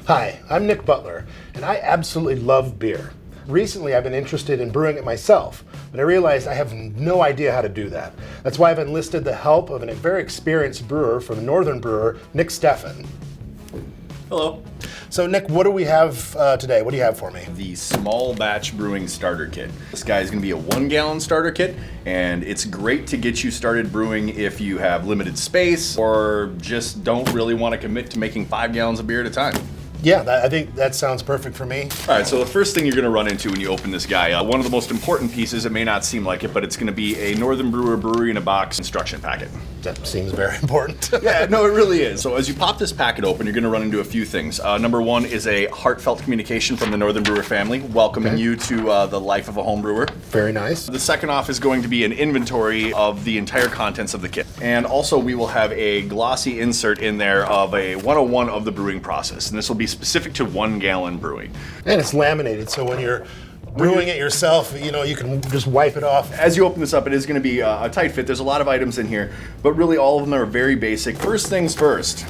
Hi, I'm Nick Butler, and I absolutely love beer. Recently, I've been interested in brewing it myself, but I realized I have no idea how to do that. That's why I've enlisted the help of a very experienced brewer from Northern Brewer, Nick Steffen. Hello. So Nick, what do we have today? What do you have for me? The Small Batch Brewing Starter Kit. This guy is going to be a 1 gallon starter kit, and it's great to get you started brewing if you have limited space or just don't really want to commit to making 5 gallons of beer at a time. Yeah, I think that sounds perfect for me. All right, so the first thing you're going to run into when you open this guy, one of the most important pieces, it may not seem like it, but it's going to be a Northern Brewer Brewery in a Box instruction packet. That seems very important. Yeah, no, it really is. So as you pop this packet open, you're going to run into a few things. Number one is a heartfelt communication from the Northern Brewer family, welcoming you to the life of a home brewer. Very nice. The second off is going to be an inventory of the entire contents of the kit. And also we will have a glossy insert in there of a 101 of the brewing process. And this will be specific to 1 gallon brewing. And it's laminated, so when you're brewing it yourself, you know, you can just wipe it off. As you open this up, it is going to be a tight fit. There's a lot of items in here, but really all of them are very basic. First things first,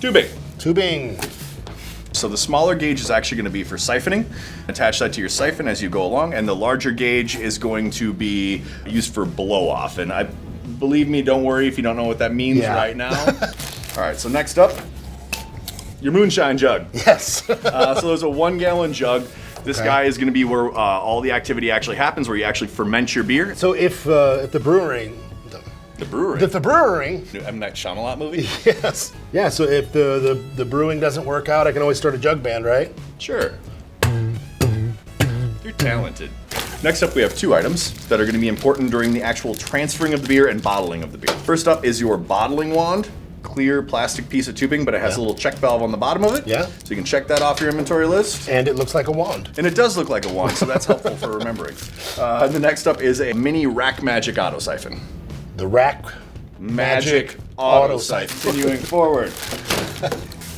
tubing. Tubing. So the smaller gauge is actually going to be for siphoning. Attach that to your siphon as you go along, and the larger gauge is going to be used for blow off. And believe me, don't worry if you don't know what that means right now. All right, so next up, your moonshine jug. Yes. So there's a 1 gallon jug. This guy is going to be where all the activity actually happens, where you actually ferment your beer. So if the brewery, If the brewery. New M. Night Shyamalan movie? Yes. Yeah, so if the brewing doesn't work out, I can always start a jug band, right? Sure. You're talented. Next up, we have 2 items that are going to be important during the actual transferring of the beer and bottling of the beer. First up is your bottling wand. Clear plastic piece of tubing, but it has a little check valve on the bottom of it. Yeah. So you can check that off your inventory list. And it looks like a wand. And it does look like a wand, so that's helpful for remembering. And the next up is a mini Rack Magic auto siphon. The Rack Magic auto siphon. Continuing forward.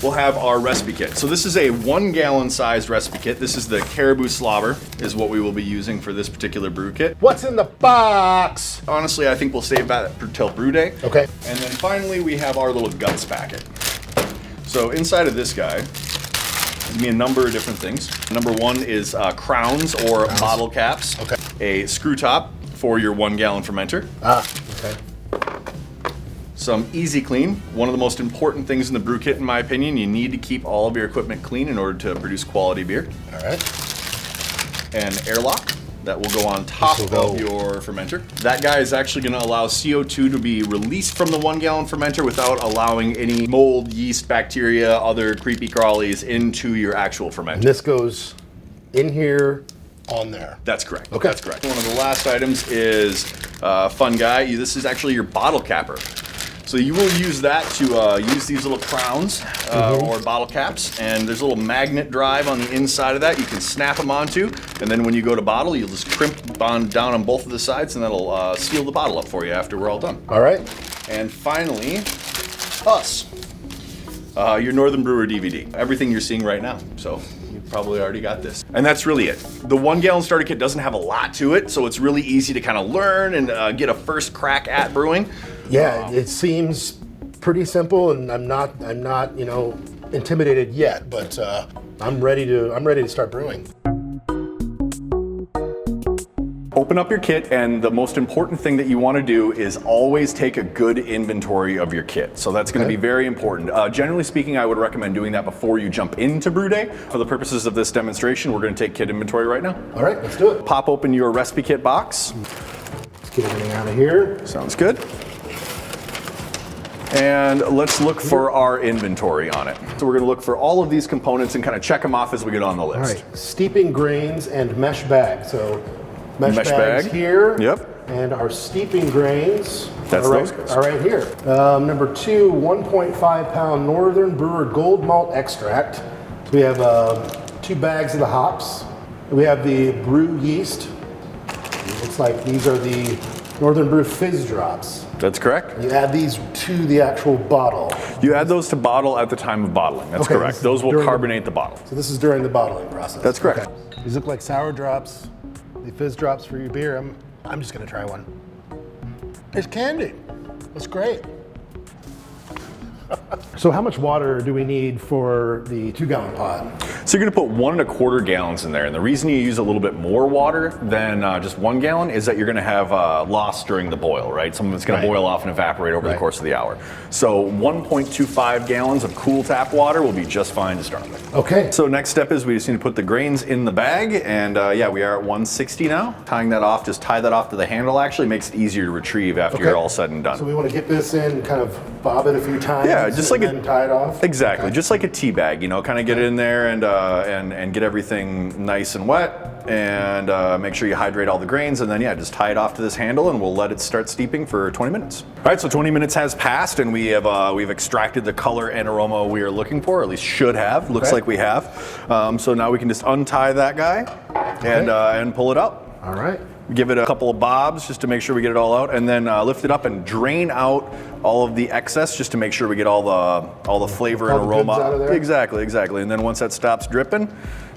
We'll have our recipe kit. So this is a 1 gallon sized recipe kit. This is the Caribou Slobber, is what we will be using for this particular brew kit. What's in the box? Honestly, I think we'll save that till brew day. Okay. And then finally, we have our little guts packet. So inside of this guy, there's gonna be a number of different things. Number 1 is crowns or bottle caps. Okay. A screw top for your 1 gallon fermenter. Okay. Some Easy Clean. One of the most important things in the brew kit, in my opinion. You need to keep all of your equipment clean in order to produce quality beer. All right. An airlock that will go on top of your fermenter. That guy is actually going to allow CO2 to be released from the 1 gallon fermenter without allowing any mold, yeast, bacteria, other creepy crawlies into your actual fermenter. And this goes in here, on there. That's correct. Okay. That's correct. One of the last items is fun guy. This is actually your bottle capper. So you will use that to use these little crowns or bottle caps, and there's a little magnet drive on the inside of that you can snap them onto, and then when you go to bottle, you'll just crimp down on both of the sides, and that'll seal the bottle up for you after we're all done. All right. And finally, us. Your Northern Brewer DVD. Everything you're seeing right now. So you probably already got this. And that's really it. The 1 gallon starter kit doesn't have a lot to it, so it's really easy to kind of learn and get a first crack at brewing. Yeah, it seems pretty simple, and I'm not, you know, intimidated yet, but I'm ready to start brewing. Open up your kit, and the most important thing that you want to do is always take a good inventory of your kit. So that's going to be very important. Generally speaking, I would recommend doing that before you jump into brew day. For the purposes of this demonstration, we're going to take kit inventory right now. All right, let's do it. Pop open your recipe kit box. Let's get everything out of here. Sounds good. And let's look for our inventory on it. So we're going to look for all of these components and kind of check them off as we get on the list. All right, steeping grains and mesh bag. So mesh bags bag here. Yep. And our steeping grains That's those guys. are right here. Number 2, 1.5 pound Northern Brewer Gold Malt Extract. So we have 2 bags of the hops. We have the brew yeast. It looks like these are the Northern Brew fizz drops. That's correct. You add these to the actual bottle. You add those to bottle at the time of bottling. That's correct. Those will carbonate the bottle. So this is during the bottling process. That's correct. Okay. These look like sour drops. The fizz drops for your beer. I'm just gonna try one. It's candy. It's great. So how much water do we need for the 2-gallon pot? So you're gonna put 1 1/4 gallons in there, and the reason you use a little bit more water than just 1 gallon is that you're gonna have loss during the boil, right? Some of it's gonna boil off and evaporate over the course of the hour. So 1.25 gallons of cool tap water will be just fine to start with. Okay. So next step is we just need to put the grains in the bag, and yeah, we are at 160 now. Tying that off, just tie that off to the handle actually makes it easier to retrieve after you're all said and done. So we want to get this in, kind of bob it a few times. Yeah, just like and then tie it off. Exactly, just like a tea bag, you know, kind of get it in there and get everything nice and wet, and make sure you hydrate all the grains, and then yeah, just tie it off to this handle, and we'll let it start steeping for 20 minutes. All right, so 20 minutes has passed, and we've extracted the color and aroma we are looking for, or at least should have. Looks like we have. So now we can just untie that guy and pull it out. All right. Give it a couple of bobs just to make sure we get it all out, and then lift it up and drain out all of the excess just to make sure we get all the flavor and aroma out of there. Exactly. And then once that stops dripping,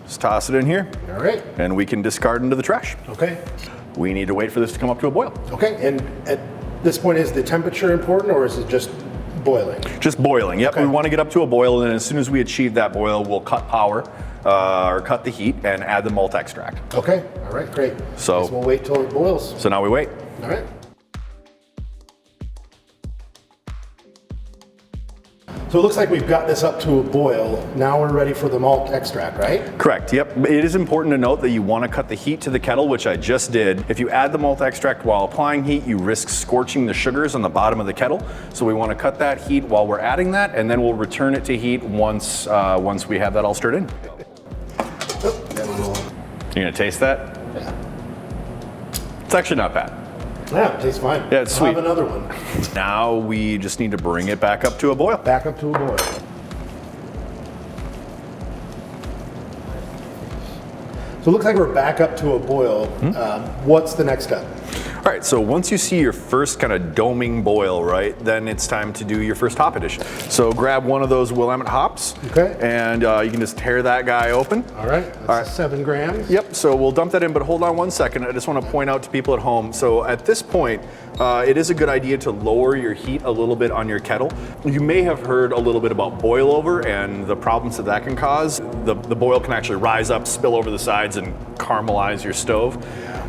just toss it in here. All right. And we can discard into the trash. Okay. We need to wait for this to come up to a boil. Okay. And at this point, is the temperature important, or is it just boiling? Just boiling. Yep. Okay. We want to get up to a boil, and then as soon as we achieve that boil, we'll cut power. Or cut the heat and add the malt extract. Okay, all right, great. So we'll wait till it boils. So now we wait. All right. So it looks like we've got this up to a boil. Now we're ready for the malt extract, right? Correct, yep. It is important to note that you want to cut the heat to the kettle, which I just did. If you add the malt extract while applying heat, you risk scorching the sugars on the bottom of the kettle. So we want to cut that heat while we're adding that, and then we'll return it to heat once we have that all stirred in. You gonna taste that? Yeah. It's actually not bad. Yeah, it tastes fine. Yeah, it's sweet. I'll have another one. Now we just need to bring it back up to a boil. Back up to a boil. So it looks like we're back up to a boil. What's the next step? All right, so once you see your first kind of doming boil, right, then it's time to do your first hop addition. So grab one of those Willamette hops, okay, and you can just tear that guy open. All right, that's 7 grams. Yep, so we'll dump that in, but hold on one second. I just want to point out to people at home, so at this point, it is a good idea to lower your heat a little bit on your kettle. You may have heard a little bit about boil over and the problems that can cause. The boil can actually rise up, spill over the sides, and caramelize your stove.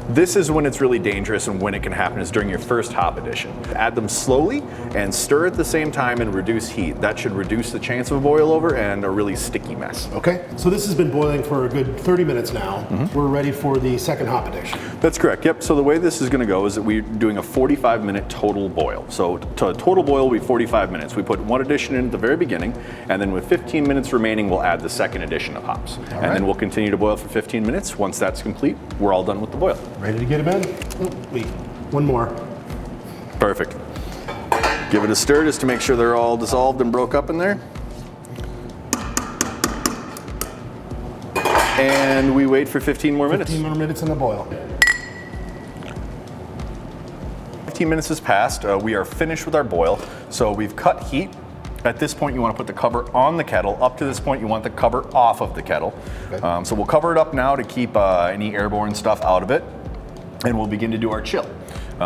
This is when it's really dangerous, and when it can happen is during your first hop addition. Add them slowly and stir at the same time and reduce heat. That should reduce the chance of a boil over and a really sticky mess. Okay, so this has been boiling for a good 30 minutes now. We're ready for the second hop addition. That's correct, yep. So the way this is gonna go is that we're doing a 45-minute total boil. So a total boil will be 45 minutes. We put one addition in at the very beginning, and then with 15 minutes remaining, we'll add the second addition of hops. And then we'll continue to boil for 15 minutes. Once that's complete, we're all done with the boil. Ready to get them in? Oh, wait, one more. Perfect. Give it a stir just to make sure they're all dissolved and broke up in there. And we wait for 15 more minutes. 15 more minutes in the boil. 15 minutes has passed. We are finished with our boil. So we've cut heat. At this point, you want to put the cover on the kettle. Up to this point, you want the cover off of the kettle. Okay. So we'll cover it up now to keep any airborne stuff out of it. And we'll begin to do our chill.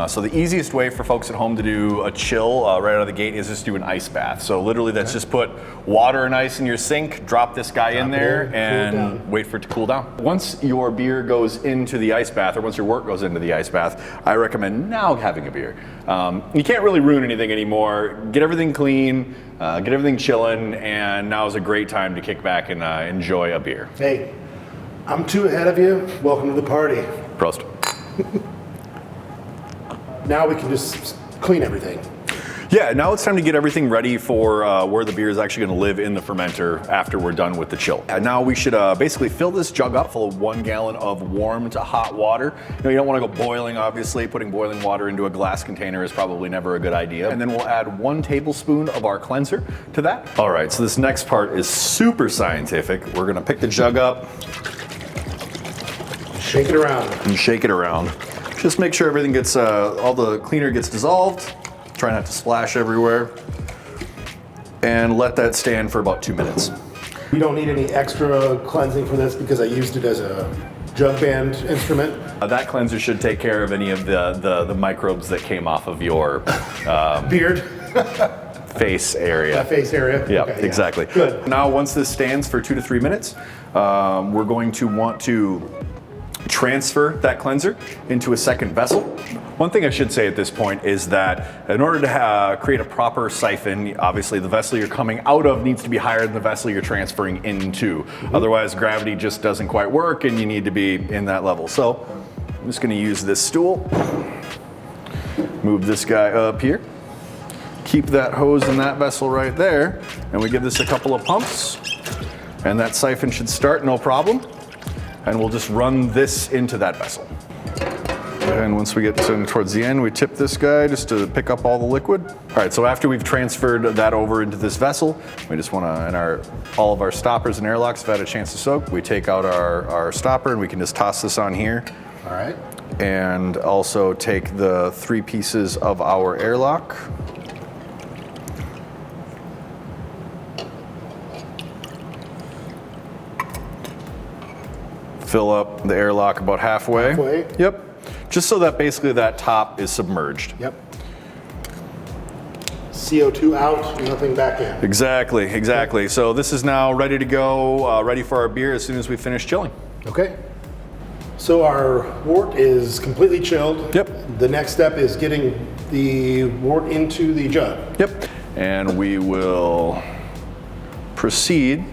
So the easiest way for folks at home to do a chill right out of the gate is just do an ice bath. So literally that's just put water and ice in your sink, drop this guy in there, and wait for it to cool down. Once your beer goes into the ice bath, or once your wort goes into the ice bath, I recommend now having a beer. You can't really ruin anything anymore. Get everything clean, get everything chilling, and now is a great time to kick back and enjoy a beer. Hey, I'm 2 ahead of you. Welcome to the party. Prost. Now we can just clean everything. Yeah, now it's time to get everything ready for where the beer is actually going to live in the fermenter after we're done with the chill. And now we should basically fill this jug up full of 1 gallon of warm to hot water. You don't want to go boiling, obviously. Putting boiling water into a glass container is probably never a good idea. And then we'll add 1 tablespoon of our cleanser to that. All right, so this next part is super scientific. We're going to pick the jug up. Shake it around. And shake it around. Just make sure everything gets, all the cleaner gets dissolved. Try not to splash everywhere. And let that stand for about 2 minutes. You don't need any extra cleansing for this because I used it as a jug band instrument. That cleanser should take care of any of the microbes that came off of your beard. face area. That face area? Yeah, Okay, exactly. Good. Now, once this stands for 2 to 3 minutes, we're going to want to transfer that cleanser into a second vessel. One thing I should say at this point is that in order to create a proper siphon, obviously the vessel you're coming out of needs to be higher than the vessel you're transferring into. Otherwise, gravity just doesn't quite work and you need to be in that level. So I'm just going to use this stool, move this guy up here, keep that hose in that vessel right there, and we give this a couple of pumps, and that siphon should start no problem. And we'll just run this into that vessel. And once we get towards the end, we tip this guy just to pick up all the liquid. All right, so after we've transferred that over into this vessel, we just wanna, and all of our stoppers and airlocks have had a chance to soak, we take out our stopper and we can just toss this on here. All right. And also take the 3 pieces of our airlock. Fill up the airlock about halfway. Halfway? Yep. Just so that basically that top is submerged. Yep. CO2 out, nothing back in. Exactly, exactly. So this is now ready to go, ready for our beer as soon as we finish chilling. Okay. So our wort is completely chilled. Yep. The next step is getting the wort into the jug. Yep. And we will proceed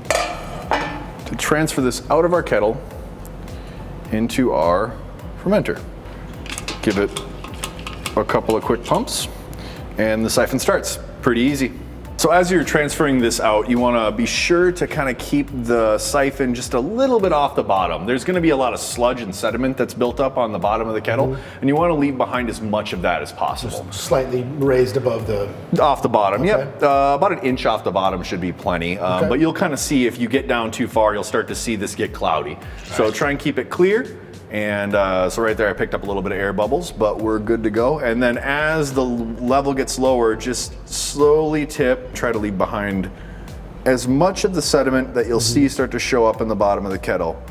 to transfer this out of our kettle into our fermenter. Give it a couple of quick pumps and the siphon starts. Pretty easy. So as you're transferring this out, you want to be sure to kind of keep the siphon just a little bit off the bottom. There's going to be a lot of sludge and sediment that's built up on the bottom of the kettle, and you want to leave behind as much of that as possible. Just slightly raised above the... Off the bottom, okay. Yep. About an inch off the bottom should be plenty. Okay. But you'll kind of see if you get down too far, you'll start to see this get cloudy. So try and keep it clear. And so right there I picked up a little bit of air bubbles, but we're good to go. And then as the level gets lower, just slowly tip, try to leave behind as much of the sediment that you'll see start to show up in the bottom of the kettle.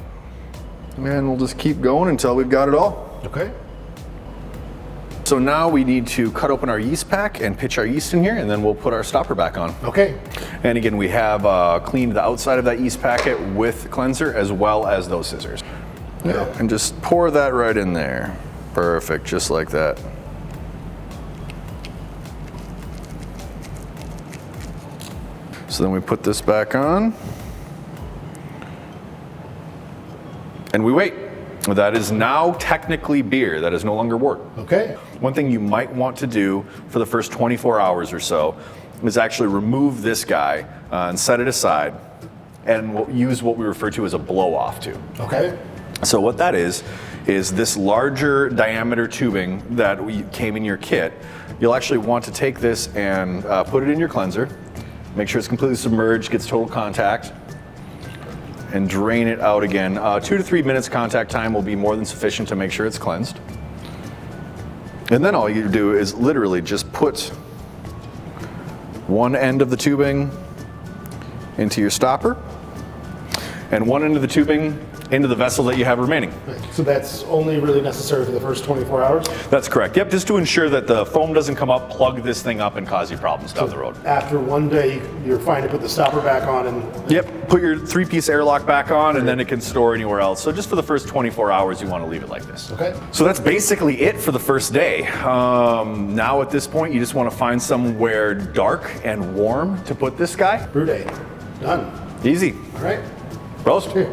And we'll just keep going until we've got it all. Okay. So now we need to cut open our yeast pack and pitch our yeast in here, and then we'll put our stopper back on. Okay. And again, we have cleaned the outside of that yeast packet with cleanser as well as those scissors. Yeah, and just pour that right in there. Perfect, just like that. So then we put this back on. And we wait. That is now technically beer. That is no longer wort. Okay. One thing you might want to do for the first 24 hours or so is actually remove this guy and set it aside, and we'll use what we refer to as a blow-off tube. Okay. So what that is this larger diameter tubing that came in your kit. You'll actually want to take this and put it in your cleanser, make sure it's completely submerged, gets total contact, and drain it out again. 2 to 3 minutes contact time will be more than sufficient to make sure it's cleansed. And then all you do is literally just put one end of the tubing into your stopper and one end of the tubing into the vessel that you have remaining. So that's only really necessary for the first 24 hours? That's correct. Yep, just to ensure that the foam doesn't come up, plug this thing up, and cause you problems down the road. After one day, you're fine to put the stopper back on and... Yep, put your 3-piece airlock back on, and then it can store anywhere else. So just for the first 24 hours, you want to leave it like this. Okay. So that's basically it for the first day. Now at this point, you just want to find somewhere dark and warm to put this guy. Brew day. Done. Easy. All right. Roast. Here.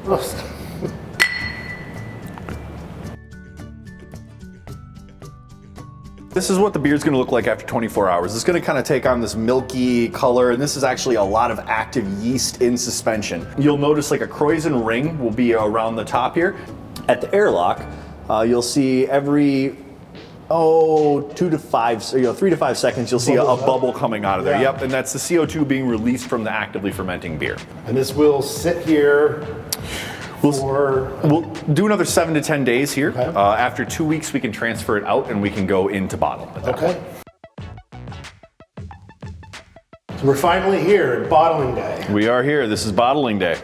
Roast. This is what the beer's gonna look like after 24 hours. It's gonna kind of take on this milky color, and this is actually a lot of active yeast in suspension. You'll notice like a Croissant ring will be around the top here. At the airlock, you'll see every 3 to 5 seconds, you'll see a bubble coming out of there. Yeah. Yep, and that's the CO2 being released from the actively fermenting beer. And this will sit here We'll do another 7 to 10 days here. Okay. After 2 weeks, we can transfer it out and we can go into bottle at that point. So we're finally here at bottling day. We are here. This is bottling day.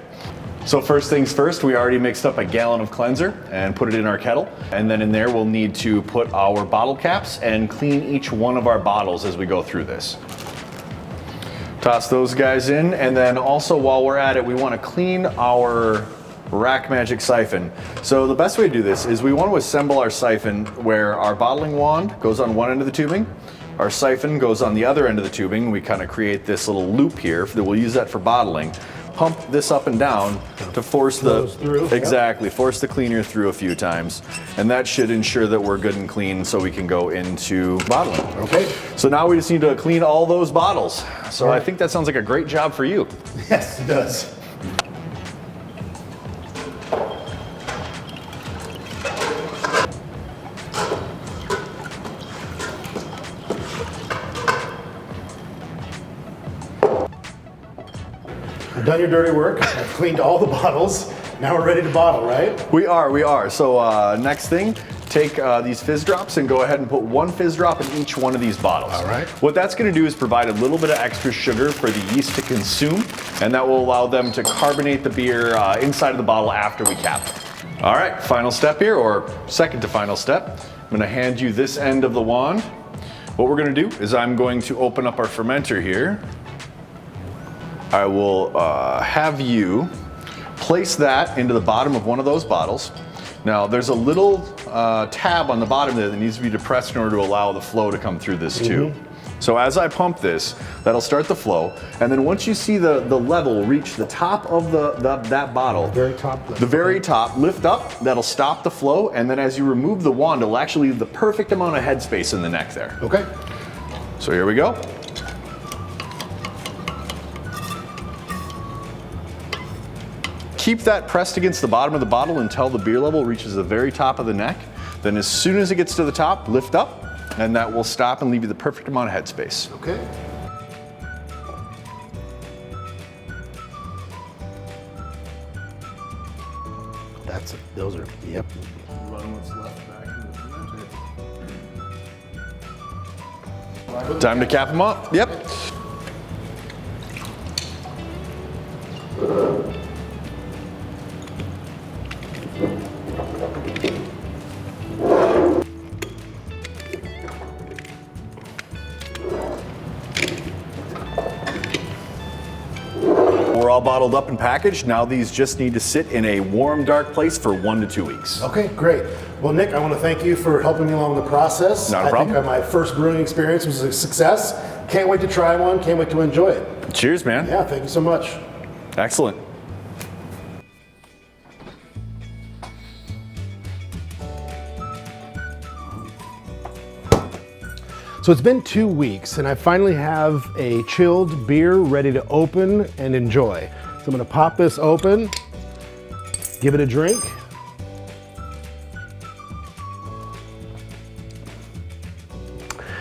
So first things first, we already mixed up a gallon of cleanser and put it in our kettle. And then in there, we'll need to put our bottle caps and clean each one of our bottles as we go through this. Toss those guys in, and then also while we're at it, we want to clean our Rack Magic siphon. So the best way to do this is we want to assemble our siphon where our bottling wand goes on one end of the tubing, our siphon goes on the other end of the tubing. We kind of create this little loop here that we'll use that for bottling. Pump this up and down to force force the cleaner through a few times, and that should ensure that we're good and clean so we can go into bottling. Okay. So now we just need to clean all those bottles. So I think that sounds like a great job for you. Yes, it does. I've done your dirty work. I've cleaned all the bottles. Now we're ready to bottle, right? We are. So next thing, take these fizz drops and go ahead and put one fizz drop in each one of these bottles. All right. What that's going to do is provide a little bit of extra sugar for the yeast to consume, and that will allow them to carbonate the beer inside of the bottle after we cap it. All right, final step here, or second to final step. I'm going to hand you this end of the wand. What we're going to do is I'm going to open up our fermenter here. I will have you place that into the bottom of one of those bottles. Now there's a little tab on the bottom there that needs to be depressed in order to allow the flow to come through this tube. So as I pump this, that'll start the flow, and then once you see the level reach the top of that bottle, the very top, lift up, that'll stop the flow, and then as you remove the wand, it'll actually leave the perfect amount of headspace in the neck there. Okay. So here we go. Keep that pressed against the bottom of the bottle until the beer level reaches the very top of the neck. Then as soon as it gets to the top, lift up, and that will stop and leave you the perfect amount of headspace. Okay. Those are, yep. Run what's left back in the fermenter. Time to cap them up. Yep. We're all bottled up and packaged. Now these just need to sit in a warm, dark place for 1 to 2 weeks. Okay, great. Well, Nick, I want to thank you for helping me along the process. Not a problem. I think my first brewing experience was a success. Can't wait to try one. Can't wait to enjoy it. Cheers, man. Yeah, thank you so much. Excellent. So it's been 2 weeks and I finally have a chilled beer ready to open and enjoy. So I'm gonna pop this open, give it a drink.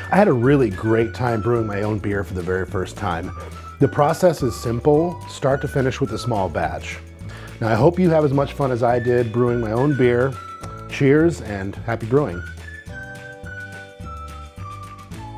I had a really great time brewing my own beer for the very first time. The process is simple, start to finish with a small batch. Now I hope you have as much fun as I did brewing my own beer. Cheers and happy brewing.